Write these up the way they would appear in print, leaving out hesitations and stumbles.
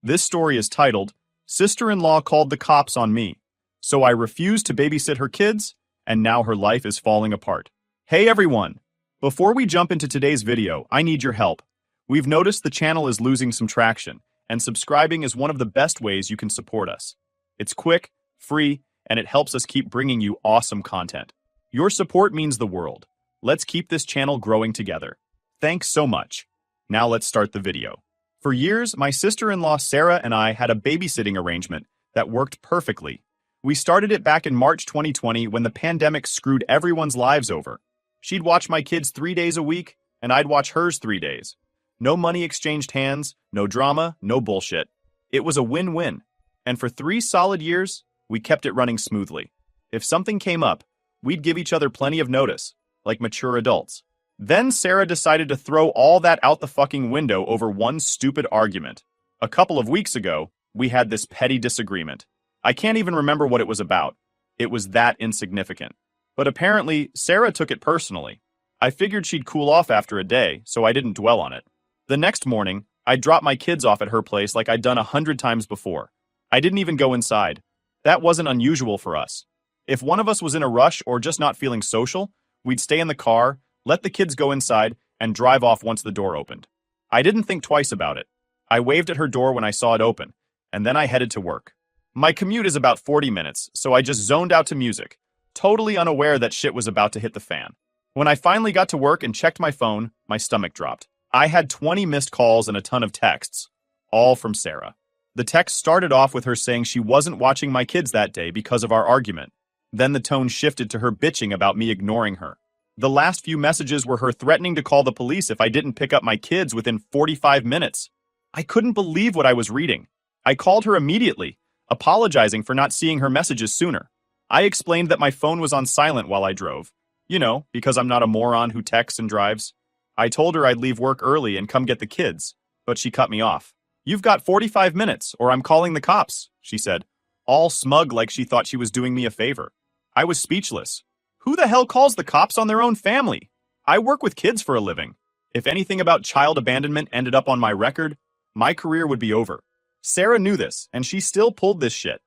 This story is titled, Sister-in-Law Called the Cops on Me. So I refused to babysit her kids, and now her life is falling apart. Hey everyone! Before we jump into today's video, I need your help. We've noticed the channel is losing some traction, and subscribing is one of the best ways you can support us. It's quick, free, and it helps us keep bringing you awesome content. Your support means the world. Let's keep this channel growing together. Thanks so much. Now let's start the video. For years, my sister-in-law Sarah and I had a babysitting arrangement that worked perfectly. We started it back in March 2020 when the pandemic screwed everyone's lives over. She'd watch my kids 3 days a week, and I'd watch hers 3 days. No money exchanged hands, no drama, no bullshit. It was a win-win. And for 3 solid years, we kept it running smoothly. If something came up, we'd give each other plenty of notice, like mature adults. Then Sarah decided to throw all that out the fucking window over one stupid argument. A couple of weeks ago, we had this petty disagreement. I can't even remember what it was about. It was that insignificant. But apparently, Sarah took it personally. I figured she'd cool off after a day, so I didn't dwell on it. The next morning, I dropped my kids off at her place like I'd done 100 times before. I didn't even go inside. That wasn't unusual for us. If one of us was in a rush or just not feeling social, we'd stay in the car, let the kids go inside, and drive off once the door opened. I didn't think twice about it. I waved at her door when I saw it open, and then I headed to work. My commute is about 40 minutes, so I just zoned out to music, totally unaware that shit was about to hit the fan. When I finally got to work and checked my phone, my stomach dropped. I had 20 missed calls and a ton of texts, all from Sarah. The text started off with her saying she wasn't watching my kids that day because of our argument. Then the tone shifted to her bitching about me ignoring her. The last few messages were her threatening to call the police if I didn't pick up my kids within 45 minutes. I couldn't believe what I was reading. I called her immediately, apologizing for not seeing her messages sooner. I explained that my phone was on silent while I drove. You know, because I'm not a moron who texts and drives. I told her I'd leave work early and come get the kids, but she cut me off. "You've got 45 minutes, or I'm calling the cops," she said, all smug like she thought she was doing me a favor. I was speechless. Who the hell calls the cops on their own family? I work with kids for a living. If anything about child abandonment ended up on my record, my career would be over. Sarah knew this, and she still pulled this shit.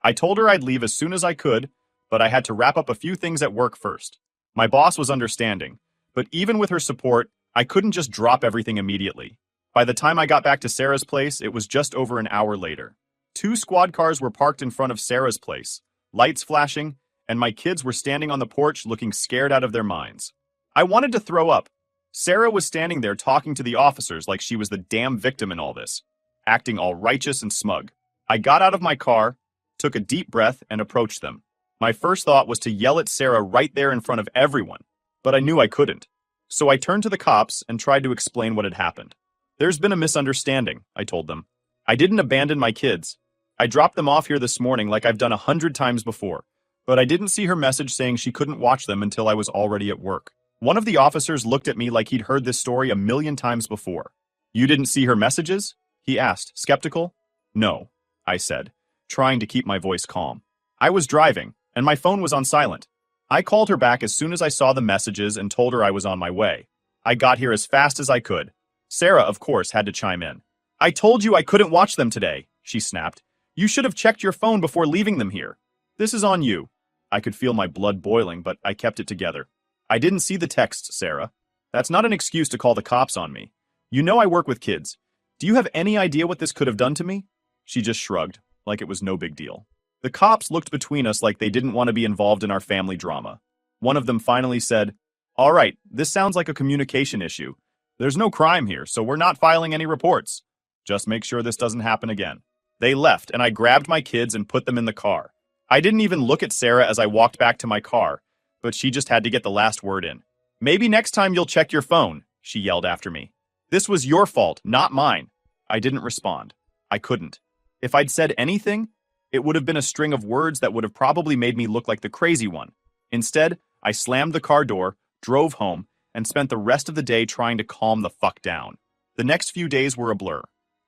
I told her I'd leave as soon as I could, but I had to wrap up a few things at work first. My boss was understanding, but even with her support, I couldn't just drop everything immediately. By the time I got back to Sarah's place, it was just over an hour later. 2 squad cars were parked in front of Sarah's place, lights flashing, and my kids were standing on the porch looking scared out of their minds. I wanted to throw up. Sarah was standing there talking to the officers like she was the damn victim in all this, acting all righteous and smug. I got out of my car, took a deep breath, and approached them. My first thought was to yell at Sarah right there in front of everyone, but I knew I couldn't. So I turned to the cops and tried to explain what had happened. "There's been a misunderstanding," I told them. "I didn't abandon my kids. I dropped them off here this morning like I've done 100 times before. But I didn't see her message saying she couldn't watch them until I was already at work." One of the officers looked at me like he'd heard this story a million times before. "You didn't see her messages?" he asked, skeptical. "No," I said, trying to keep my voice calm. "I was driving, and my phone was on silent. I called her back as soon as I saw the messages and told her I was on my way. I got here as fast as I could." Sarah, of course, had to chime in. "I told you I couldn't watch them today," she snapped. "You should have checked your phone before leaving them here. This is on you." I could feel my blood boiling, but I kept it together. "I didn't see the texts, Sarah. That's not an excuse to call the cops on me. You know I work with kids. Do you have any idea what this could have done to me?" She just shrugged, like it was no big deal. The cops looked between us like they didn't want to be involved in our family drama. One of them finally said, "All right, this sounds like a communication issue. There's no crime here, so we're not filing any reports. Just make sure this doesn't happen again." They left, and I grabbed my kids and put them in the car. I didn't even look at Sarah as I walked back to my car, but she just had to get the last word in. "Maybe next time you'll check your phone," she yelled after me. "This was your fault, not mine." I didn't respond. I couldn't. If I'd said anything, it would have been a string of words that would have probably made me look like the crazy one. Instead, I slammed the car door, drove home, and spent the rest of the day trying to calm the fuck down. The next few days were a blur.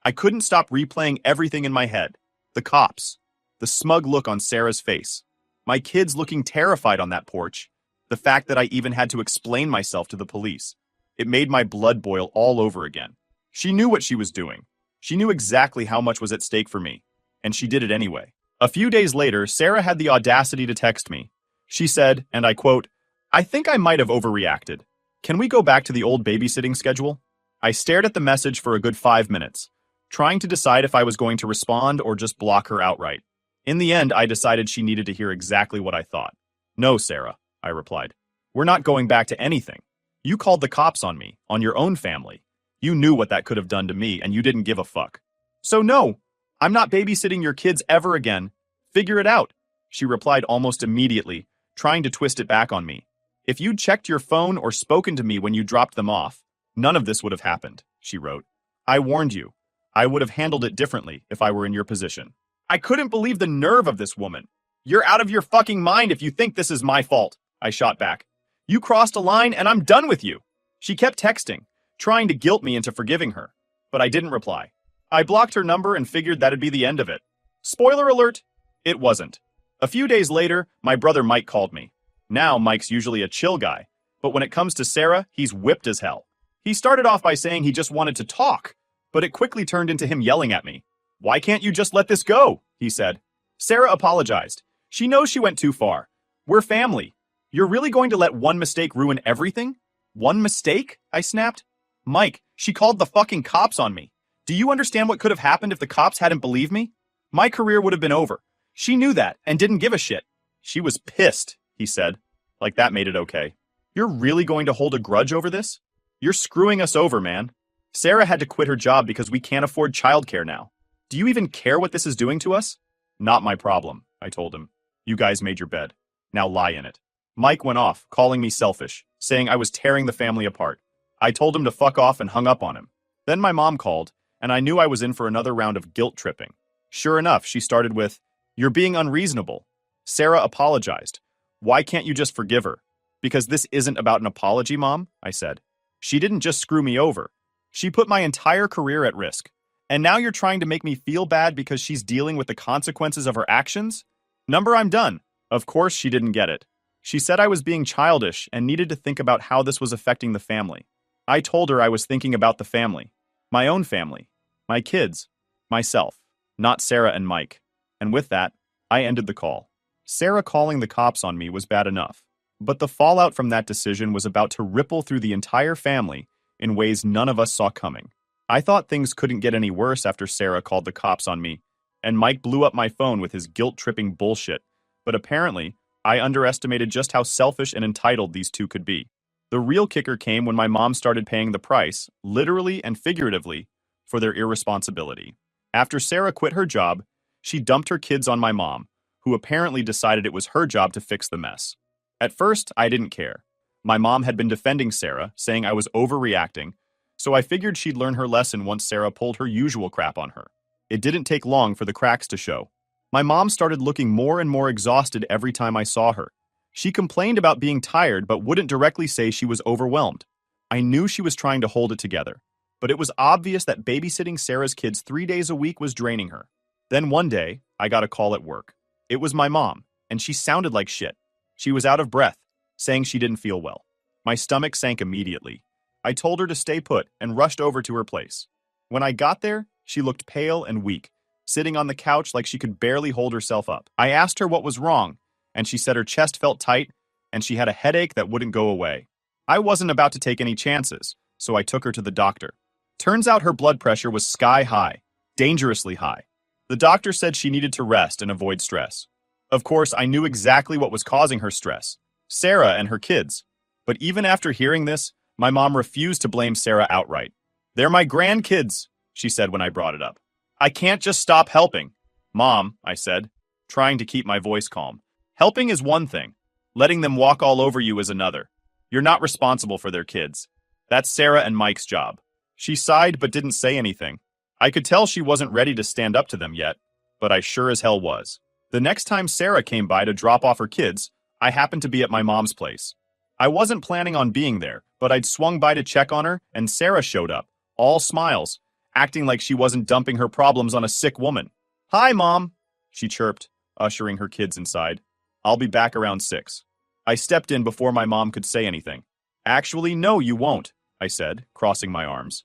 I couldn't stop replaying everything in my head. The cops. The smug look on Sarah's face. My kids looking terrified on that porch. The fact that I even had to explain myself to the police. It made my blood boil all over again. She knew what she was doing. She knew exactly how much was at stake for me, and she did it anyway. A few days later, Sarah had the audacity to text me. She said, and I quote, "I think I might have overreacted. Can we go back to the old babysitting schedule?" I stared at the message for a good 5 minutes, trying to decide if I was going to respond or just block her outright. In the end, I decided she needed to hear exactly what I thought. "No, Sarah," I replied. "We're not going back to anything. You called the cops on me, on your own family. You knew what that could have done to me, and you didn't give a fuck. So no, I'm not babysitting your kids ever again. Figure it out," she replied almost immediately, trying to twist it back on me. "If you'd checked your phone or spoken to me when you dropped them off, none of this would have happened," she wrote. "I warned you. I would have handled it differently if I were in your position." I couldn't believe the nerve of this woman. "You're out of your fucking mind if you think this is my fault," I shot back. "You crossed a line and I'm done with you." She kept texting, trying to guilt me into forgiving her, but I didn't reply. I blocked her number and figured that'd be the end of it. Spoiler alert, it wasn't. A few days later, my brother Mike called me. Now, Mike's usually a chill guy, but when it comes to Sarah, he's whipped as hell. He started off by saying he just wanted to talk, but it quickly turned into him yelling at me. "Why can't you just let this go?" he said. Sarah apologized. She knows she went too far. We're family. You're really going to let one mistake ruin everything? One mistake? I snapped. "Mike, she called the fucking cops on me. Do you understand what could have happened if the cops hadn't believed me? My career would have been over. She knew that and didn't give a shit." "She was pissed," he said. Like that made it okay. "You're really going to hold a grudge over this? You're screwing us over, man. Sarah had to quit her job because we can't afford childcare now. Do you even care what this is doing to us?" "Not my problem," I told him. "You guys made your bed. Now lie in it." Mike went off, calling me selfish, saying I was tearing the family apart. I told him to fuck off and hung up on him. Then my mom called, and I knew I was in for another round of guilt tripping. Sure enough, she started with, "You're being unreasonable. Sarah apologized. Why can't you just forgive her?" "Because this isn't about an apology, Mom," I said. "She didn't just screw me over. She put my entire career at risk. And now you're trying to make me feel bad because she's dealing with the consequences of her actions? Number, I'm done." Of course she didn't get it. She said I was being childish and needed to think about how this was affecting the family. I told her I was thinking about the family. My own family. My kids. Myself. Not Sarah and Mike. And with that, I ended the call. Sarah calling the cops on me was bad enough, but the fallout from that decision was about to ripple through the entire family in ways none of us saw coming. I thought things couldn't get any worse after Sarah called the cops on me, and Mike blew up my phone with his guilt-tripping bullshit, but apparently, I underestimated just how selfish and entitled these two could be. The real kicker came when my mom started paying the price, literally and figuratively, for their irresponsibility. After Sarah quit her job, she dumped her kids on my mom, who apparently decided it was her job to fix the mess. At first, I didn't care. My mom had been defending Sarah, saying I was overreacting, so I figured she'd learn her lesson once Sarah pulled her usual crap on her. It didn't take long for the cracks to show. My mom started looking more and more exhausted every time I saw her. She complained about being tired but wouldn't directly say she was overwhelmed. I knew she was trying to hold it together, but it was obvious that babysitting Sarah's kids 3 days a week was draining her. Then one day, I got a call at work. It was my mom, and she sounded like shit. She was out of breath, saying she didn't feel well. My stomach sank immediately. I told her to stay put and rushed over to her place. When I got there, she looked pale and weak, sitting on the couch like she could barely hold herself up. I asked her what was wrong, and she said her chest felt tight and she had a headache that wouldn't go away. I wasn't about to take any chances, so I took her to the doctor. Turns out her blood pressure was sky high, dangerously high. The doctor said she needed to rest and avoid stress. Of course, I knew exactly what was causing her stress: Sarah and her kids. But even after hearing this, my mom refused to blame Sarah outright. "They're my grandkids," she said when I brought it up. "I can't just stop helping." "Mom," I said, trying to keep my voice calm. "Helping is one thing. Letting them walk all over you is another. You're not responsible for their kids. That's Sarah and Mike's job." She sighed but didn't say anything. I could tell she wasn't ready to stand up to them yet, but I sure as hell was. The next time Sarah came by to drop off her kids, I happened to be at my mom's place. I wasn't planning on being there, but I'd swung by to check on her, and Sarah showed up, all smiles, acting like she wasn't dumping her problems on a sick woman. "Hi, Mom," she chirped, ushering her kids inside. "I'll be back around 6. I stepped in before my mom could say anything. "Actually, no, you won't," I said, crossing my arms.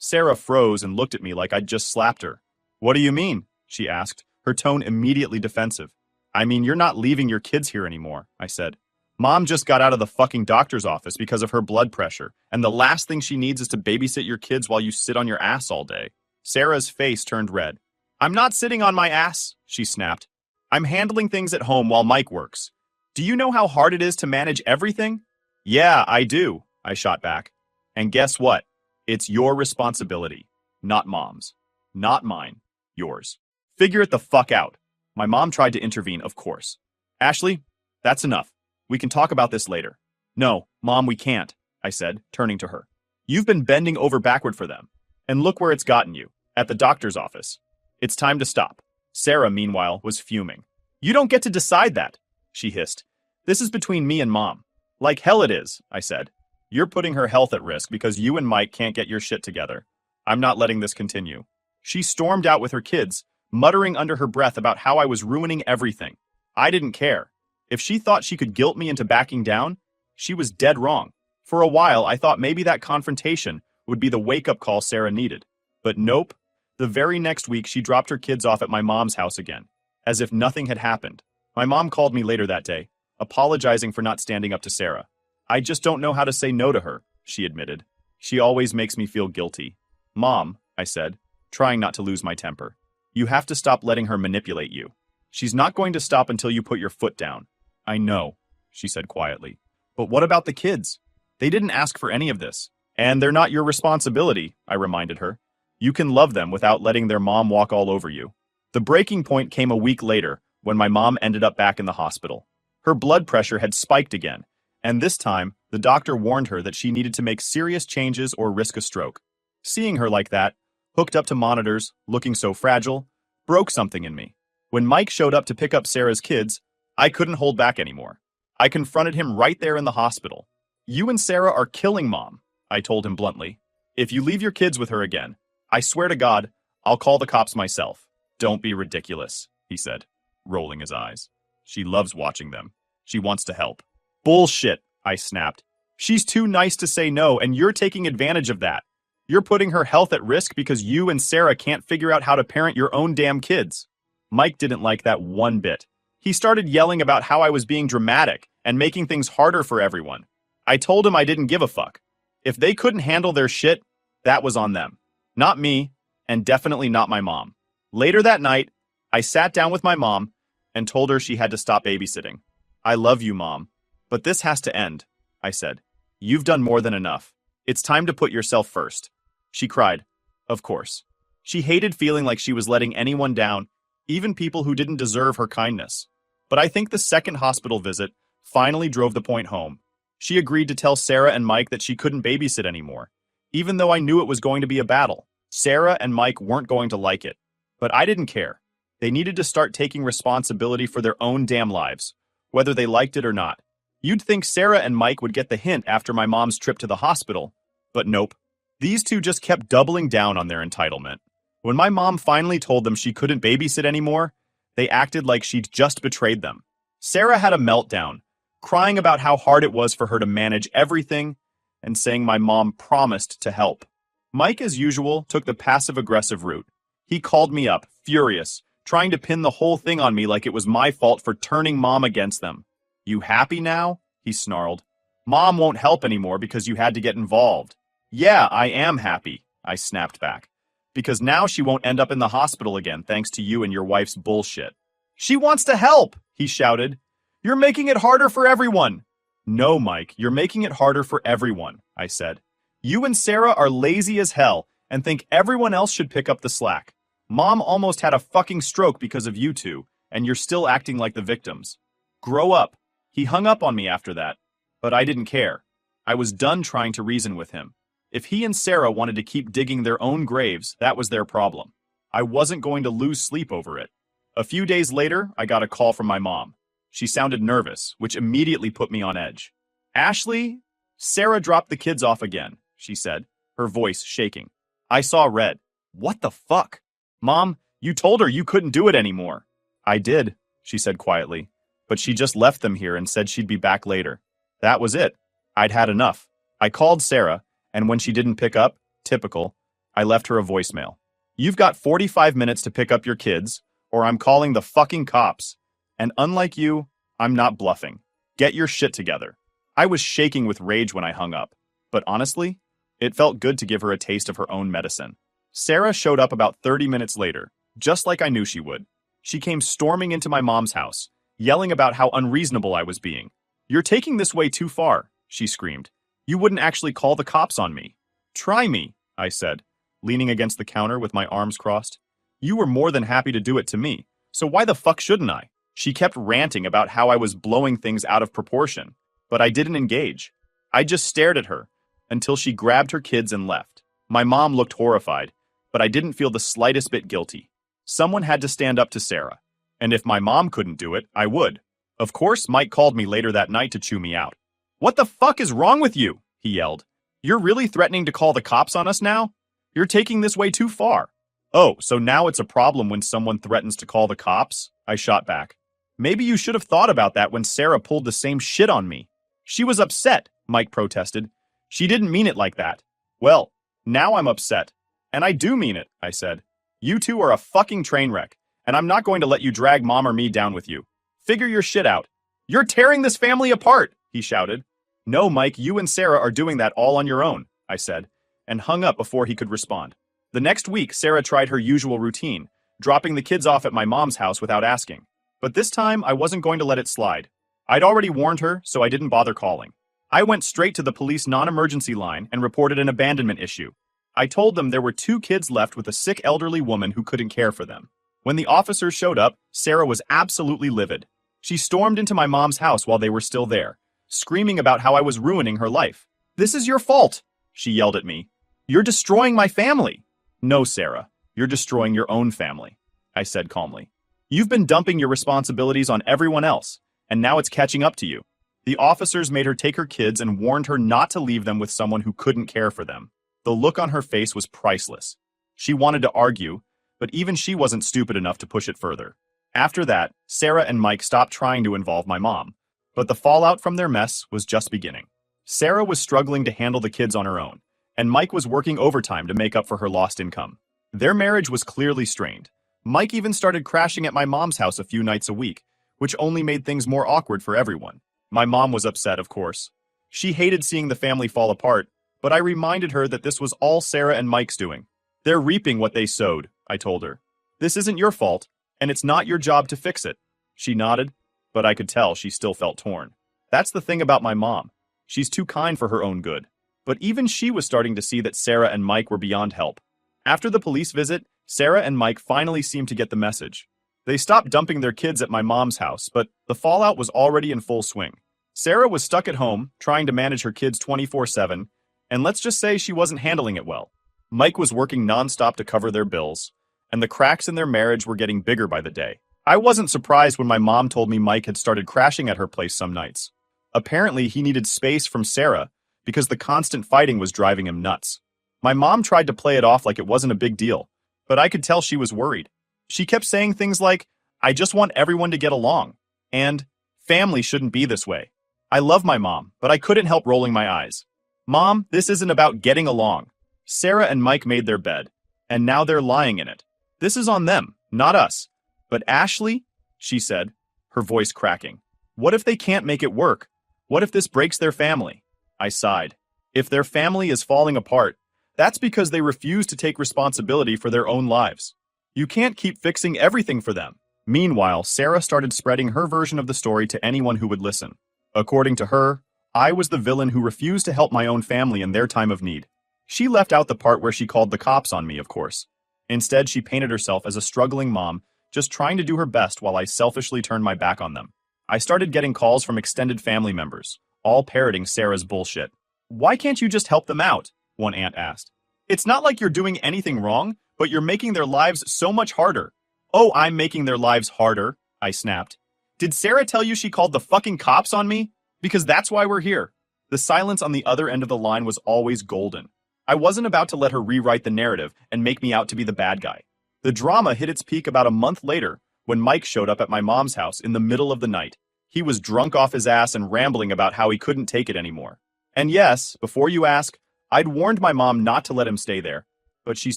Sarah froze and looked at me like I'd just slapped her. What do you mean? She asked, her tone immediately defensive. I mean, you're not leaving your kids here anymore, I said. Mom just got out of the fucking doctor's office because of her blood pressure, and the last thing she needs is to babysit your kids while you sit on your ass all day. Sarah's face turned red. I'm not sitting on my ass, she snapped. I'm handling things at home while Mike works. Do you know how hard it is to manage everything? Yeah, I do, I shot back. And guess what? It's your responsibility, not Mom's. Not mine, yours. Figure it the fuck out. My mom tried to intervene, of course. Ashley, that's enough. We can talk about this later. No, Mom, we can't, I said, turning to her. You've been bending over backward for them. And look where it's gotten you, at the doctor's office. It's time to stop. Sarah, meanwhile, was fuming. You don't get to decide that, she hissed. This is between me and Mom. Like hell it is, I said. You're putting her health at risk because you and Mike can't get your shit together. I'm not letting this continue. She stormed out with her kids, muttering under her breath about how I was ruining everything. I didn't care. If she thought she could guilt me into backing down, she was dead wrong. For a while, I thought maybe that confrontation would be the wake-up call Sarah needed. But nope. The very next week, she dropped her kids off at my mom's house again, as if nothing had happened. My mom called me later that day, apologizing for not standing up to Sarah. I just don't know how to say no to her, she admitted. She always makes me feel guilty. Mom, I said, trying not to lose my temper. You have to stop letting her manipulate you. She's not going to stop until you put your foot down. I know, she said quietly. But what about the kids? They didn't ask for any of this. And they're not your responsibility, I reminded her. You can love them without letting their mom walk all over you. The breaking point came a week later, when my mom ended up back in the hospital. Her blood pressure had spiked again, and this time, the doctor warned her that she needed to make serious changes or risk a stroke. Seeing her like that, hooked up to monitors, looking so fragile, broke something in me. When Mike showed up to pick up Sarah's kids, I couldn't hold back anymore. I confronted him right there in the hospital. You and Sarah are killing Mom, I told him bluntly. If you leave your kids with her again, I swear to God, I'll call the cops myself. Don't be ridiculous, he said, rolling his eyes. She loves watching them. She wants to help. Bullshit, I snapped. She's too nice to say no, and you're taking advantage of that. You're putting her health at risk because you and Sarah can't figure out how to parent your own damn kids. Mike didn't like that one bit. He started yelling about how I was being dramatic and making things harder for everyone. I told him I didn't give a fuck. If they couldn't handle their shit, that was on them. Not me, and definitely not my mom. Later that night, I sat down with my mom and told her she had to stop babysitting. I love you, Mom, but this has to end, I said. You've done more than enough. It's time to put yourself first. She cried. Of course. She hated feeling like she was letting anyone down, even people who didn't deserve her kindness. But I think the second hospital visit finally drove the point home. She agreed to tell Sarah and Mike that she couldn't babysit anymore, even though I knew it was going to be a battle. Sarah and Mike weren't going to like it, but I didn't care. They needed to start taking responsibility for their own damn lives, whether they liked it or not. You'd think Sarah and Mike would get the hint after my mom's trip to the hospital, but nope. These two just kept doubling down on their entitlement. When my mom finally told them she couldn't babysit anymore, they acted like she'd just betrayed them. Sarah had a meltdown, crying about how hard it was for her to manage everything and saying my mom promised to help. Mike, as usual, took the passive-aggressive route. He called me up, furious, trying to pin the whole thing on me like it was my fault for turning Mom against them. You happy now? He snarled. Mom won't help anymore because you had to get involved. Yeah, I am happy, I snapped back. Because now she won't end up in the hospital again thanks to you and your wife's bullshit. She wants to help, he shouted. You're making it harder for everyone. No, Mike, you're making it harder for everyone, I said. You and Sarah are lazy as hell and think everyone else should pick up the slack. Mom almost had a fucking stroke because of you two, and you're still acting like the victims. Grow up. He hung up on me after that, but I didn't care. I was done trying to reason with him. If he and Sarah wanted to keep digging their own graves, that was their problem. I wasn't going to lose sleep over it. A few days later, I got a call from my mom. She sounded nervous, which immediately put me on edge. Ashley, Sarah dropped the kids off again, she said, her voice shaking. I saw red. What the fuck? Mom, you told her you couldn't do it anymore. I did, she said quietly, but she just left them here and said she'd be back later. That was it. I'd had enough. I called Sarah, and when she didn't pick up, typical, I left her a voicemail. You've got 45 minutes to pick up your kids, or I'm calling the fucking cops. And unlike you, I'm not bluffing. Get your shit together. I was shaking with rage when I hung up, but honestly, it felt good to give her a taste of her own medicine. Sarah showed up about 30 minutes later, just like I knew she would. She came storming into my mom's house, yelling about how unreasonable I was being. You're taking this way too far, she screamed. You wouldn't actually call the cops on me. Try me, I said, leaning against the counter with my arms crossed. You were more than happy to do it to me, so why the fuck shouldn't I? She kept ranting about how I was blowing things out of proportion, but I didn't engage. I just stared at her until she grabbed her kids and left. My mom looked horrified, but I didn't feel the slightest bit guilty. Someone had to stand up to Sarah, and if my mom couldn't do it, I would. Of course, Mike called me later that night to chew me out. What the fuck is wrong with you? He yelled. You're really threatening to call the cops on us now? You're taking this way too far. Oh, so now it's a problem when someone threatens to call the cops? I shot back. Maybe you should have thought about that when Sarah pulled the same shit on me. She was upset, Mike protested. She didn't mean it like that. Well, now I'm upset. And I do mean it, I said. You two are a fucking train wreck, and I'm not going to let you drag Mom or me down with you. Figure your shit out. You're tearing this family apart, he shouted. No, Mike, you and Sarah are doing that all on your own, I said, and hung up before he could respond. The next week, Sarah tried her usual routine, dropping the kids off at my mom's house without asking. But this time, I wasn't going to let it slide. I'd already warned her, so I didn't bother calling. I went straight to the police non-emergency line and reported an abandonment issue. I told them there were 2 kids left with a sick elderly woman who couldn't care for them. When the officers showed up, Sarah was absolutely livid. She stormed into my mom's house while they were still there, screaming about how I was ruining her life. This is your fault, she yelled at me. You're destroying my family. No, Sarah, you're destroying your own family, I said calmly. You've been dumping your responsibilities on everyone else, and now it's catching up to you. The officers made her take her kids and warned her not to leave them with someone who couldn't care for them. The look on her face was priceless. She wanted to argue, but even she wasn't stupid enough to push it further. After that, Sarah and Mike stopped trying to involve my mom, but the fallout from their mess was just beginning. Sarah was struggling to handle the kids on her own, and Mike was working overtime to make up for her lost income. Their marriage was clearly strained. Mike even started crashing at my mom's house a few nights a week, which only made things more awkward for everyone. My mom was upset, of course. She hated seeing the family fall apart, but I reminded her that this was all Sarah and Mike's doing. They're reaping what they sowed, I told her. This isn't your fault, and it's not your job to fix it. She nodded, but I could tell she still felt torn. That's the thing about my mom. She's too kind for her own good. But even she was starting to see that Sarah and Mike were beyond help. After the police visit, Sarah and Mike finally seemed to get the message. They stopped dumping their kids at my mom's house, but the fallout was already in full swing. Sarah was stuck at home, trying to manage her kids 24/7, and let's just say she wasn't handling it well. Mike was working nonstop to cover their bills, and the cracks in their marriage were getting bigger by the day. I wasn't surprised when my mom told me Mike had started crashing at her place some nights. Apparently, he needed space from Sarah because the constant fighting was driving him nuts. My mom tried to play it off like it wasn't a big deal, but I could tell she was worried. She kept saying things like, I just want everyone to get along, and family shouldn't be this way. I love my mom, but I couldn't help rolling my eyes. Mom, this isn't about getting along. Sarah and Mike made their bed, and now they're lying in it. This is on them, not us. But Ashley, she said, her voice cracking. What if they can't make it work? What if this breaks their family? I sighed. If their family is falling apart, that's because they refuse to take responsibility for their own lives. You can't keep fixing everything for them. Meanwhile, Sarah started spreading her version of the story to anyone who would listen. According to her, I was the villain who refused to help my own family in their time of need. She left out the part where she called the cops on me, of course. Instead, she painted herself as a struggling mom, just trying to do her best while I selfishly turned my back on them. I started getting calls from extended family members, all parroting Sarah's bullshit. Why can't you just help them out? One aunt asked. It's not like you're doing anything wrong, but you're making their lives so much harder. Oh, I'm making their lives harder, I snapped. Did Sarah tell you she called the fucking cops on me? Because that's why we're here. The silence on the other end of the line was always golden. I wasn't about to let her rewrite the narrative and make me out to be the bad guy. The drama hit its peak about a month later when Mike showed up at my mom's house in the middle of the night. He was drunk off his ass and rambling about how he couldn't take it anymore. And yes, before you ask, I'd warned my mom not to let him stay there. but she's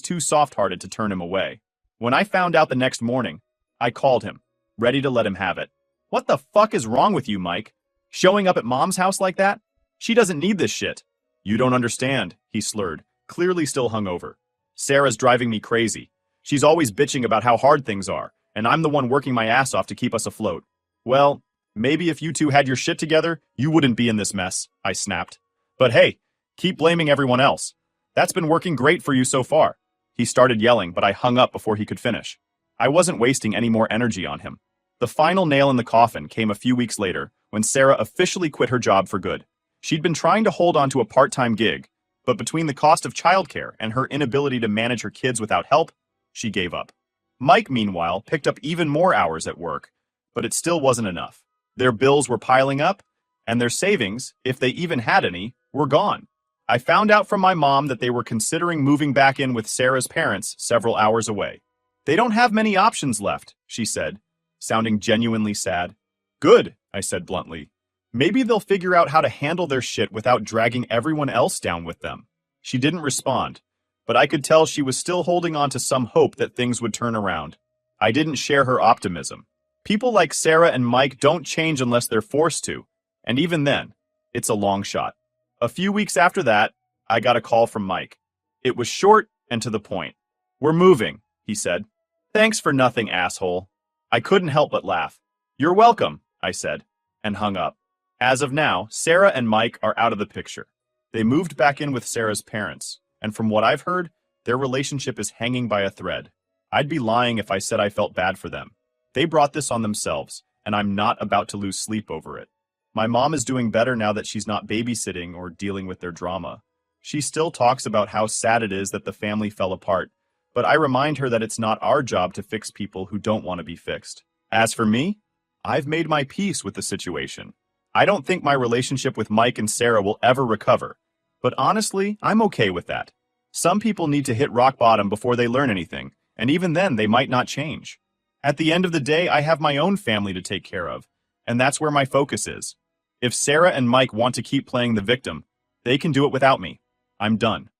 too soft-hearted to turn him away. When I found out the next morning, I called him, ready to let him have it. What the fuck is wrong with you, Mike? Showing up at Mom's house like that? She doesn't need this shit. You don't understand, he slurred, clearly still hungover. Sarah's driving me crazy. She's always bitching about how hard things are, and I'm the one working my ass off to keep us afloat. Well, maybe if you two had your shit together, you wouldn't be in this mess, I snapped. But hey, keep blaming everyone else. That's been working great for you so far. He started yelling, but I hung up before he could finish. I wasn't wasting any more energy on him. The final nail in the coffin came a few weeks later, when Sarah officially quit her job for good. She'd been trying to hold on to a part-time gig, but between the cost of childcare and her inability to manage her kids without help, she gave up. Mike, meanwhile, picked up even more hours at work, but it still wasn't enough. Their bills were piling up, and their savings, if they even had any, were gone. I found out from my mom that they were considering moving back in with Sarah's parents several hours away. They don't have many options left, she said, sounding genuinely sad. Good, I said bluntly. Maybe they'll figure out how to handle their shit without dragging everyone else down with them. She didn't respond, but I could tell she was still holding on to some hope that things would turn around. I didn't share her optimism. People like Sarah and Mike don't change unless they're forced to, and even then, it's a long shot. A few weeks after that, I got a call from Mike. It was short and to the point. We're moving, he said. Thanks for nothing, asshole. I couldn't help but laugh. You're welcome, I said, and hung up. As of now, Sarah and Mike are out of the picture. They moved back in with Sarah's parents, and from what I've heard, their relationship is hanging by a thread. I'd be lying if I said I felt bad for them. They brought this on themselves, and I'm not about to lose sleep over it. My mom is doing better now that she's not babysitting or dealing with their drama. She still talks about how sad it is that the family fell apart, but I remind her that it's not our job to fix people who don't want to be fixed. As for me, I've made my peace with the situation. I don't think my relationship with Mike and Sarah will ever recover, but honestly, I'm okay with that. Some people need to hit rock bottom before they learn anything, and even then they might not change. At the end of the day, I have my own family to take care of, and that's where my focus is. If Sarah and Mike want to keep playing the victim, they can do it without me. I'm done.